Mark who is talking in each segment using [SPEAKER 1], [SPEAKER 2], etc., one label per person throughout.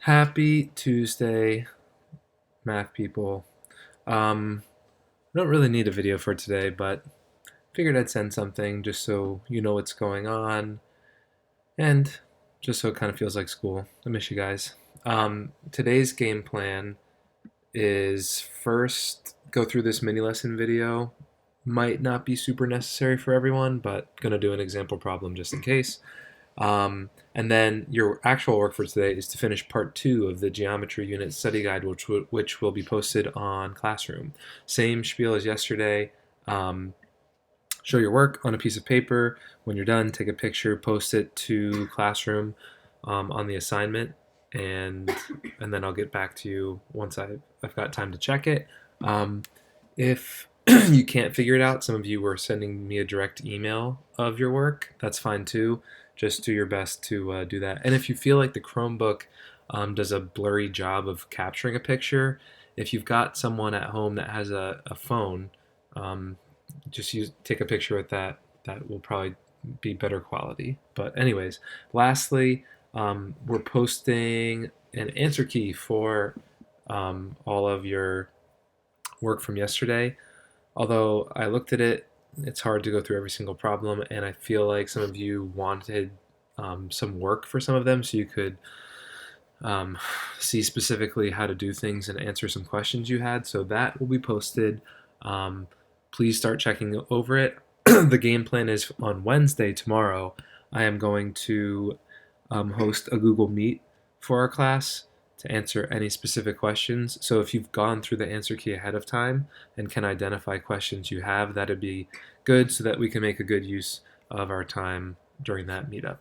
[SPEAKER 1] Happy Tuesday, math people. I don't really need a video for today, but figured I'd send something just so you know what's going on and just so it kind of feels like school. I miss you guys. Today's game plan is first go through this mini lesson video. Might not be super necessary for everyone, but gonna do an example problem just in case. And then your actual work for today is to finish part 2 of the geometry unit study guide, which will be posted on Classroom. Same spiel as yesterday. Show your work on a piece of paper. When you're done, take a picture, post it to Classroom on the assignment, and then I'll get back to you once I've got time to check it. If you can't figure it out, some of you were sending me a direct email of your work. That's fine too. Just do your best to do that. And if you feel like the Chromebook does a blurry job of capturing a picture, if you've got someone at home that has a phone, just take a picture with that. That will probably be better quality. But anyways, lastly, we're posting an answer key for all of your work from yesterday. Although I looked at it, it's hard to go through every single problem, and I feel like some of you wanted some work for some of them, so you could see specifically how to do things and answer some questions you had. So that will be posted. Please start checking over it. The game plan is on Wednesday, tomorrow. I am going to host a Google Meet for our class to answer any specific questions. So if you've gone through the answer key ahead of time and can identify questions you have, that'd be good so that we can make a good use of our time during that meetup.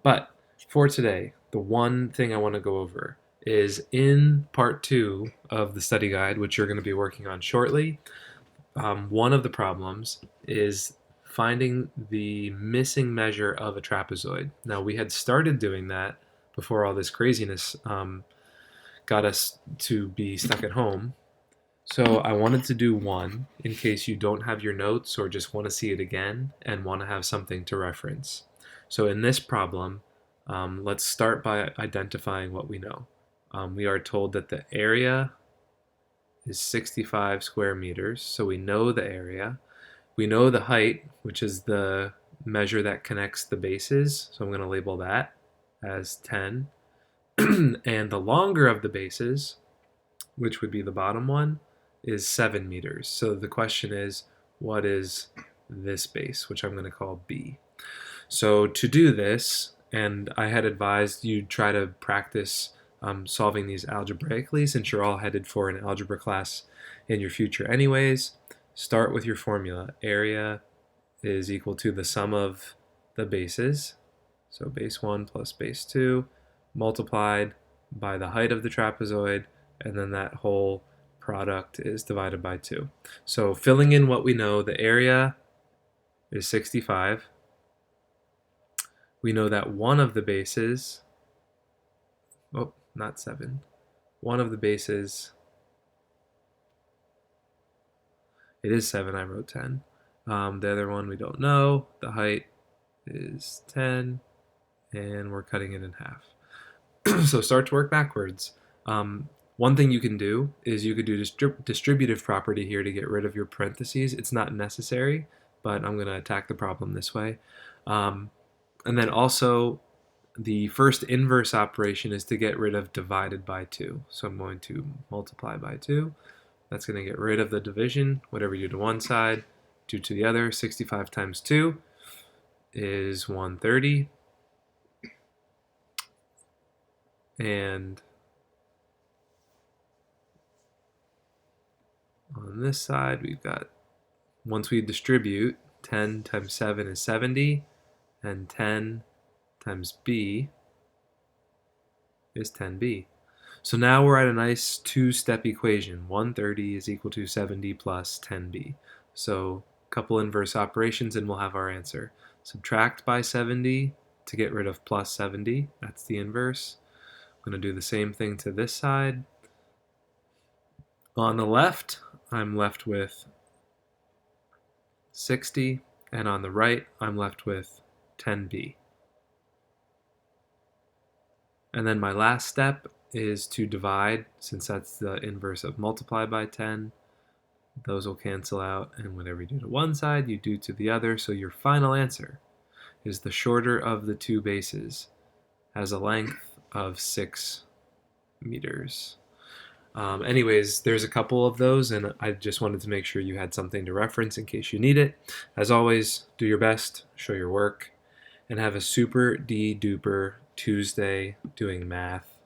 [SPEAKER 1] But for today, the one thing I want to go over is in part 2 of the study guide, which you're going to be working on shortly. One of the problems is finding the missing measure of a trapezoid. Now, we had started doing that before all this craziness got us to be stuck at home. So I wanted to do one in case you don't have your notes or just want to see it again and want to have something to reference. So in this problem, let's start by identifying what we know. We are told that the area is 65 square meters, so we know the area. We know the height, which is the measure that connects the bases, so I'm going to label that as 10. And the longer of the bases, which would be the bottom one, is 7 meters. So the question is, what is this base, which I'm going to call B? So to do this, and I had advised you try to practice solving these algebraically since you're all headed for an algebra class in your future anyways. Start with your formula. Area is equal to the sum of the bases, so base 1 plus base 2, multiplied by the height of the trapezoid, and then that whole product is divided by 2. So filling in what we know, the area is 65. We know that one of the bases, not 7, one of the bases, it is 7, I wrote 10. The other one we don't know. The height is 10, and we're cutting it in half. So start to work backwards. One thing you can do is you could do distributive property here to get rid of your parentheses. It's not necessary, but I'm going to attack the problem this way. And then also, the first inverse operation is to get rid of divided by 2. So I'm going to multiply by 2. That's going to get rid of the division. Whatever you do to one side, do to the other. 65 times 2 is 130. And on this side, we've got, once we distribute, 10 times 7 is 70, and 10 times b is 10b. So now we're at a nice two-step equation. 130 is equal to 70 plus 10b. So a couple inverse operations and we'll have our answer. Subtract by 70 to get rid of plus 70. That's the inverse. I'm going to do the same thing to this side. On the left, I'm left with 60, and on the right, I'm left with 10b. And then my last step is to divide, since that's the inverse of multiply by 10. Those will cancel out, and whatever you do to one side, you do to the other. So your final answer is the shorter of the two bases, has a length of 6 meters. Anyways, there's a couple of those, and I just wanted to make sure you had something to reference in case you need it. As always, do your best, show your work, and have a super duper Tuesday doing math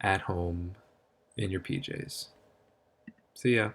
[SPEAKER 1] at home in your PJs. See ya.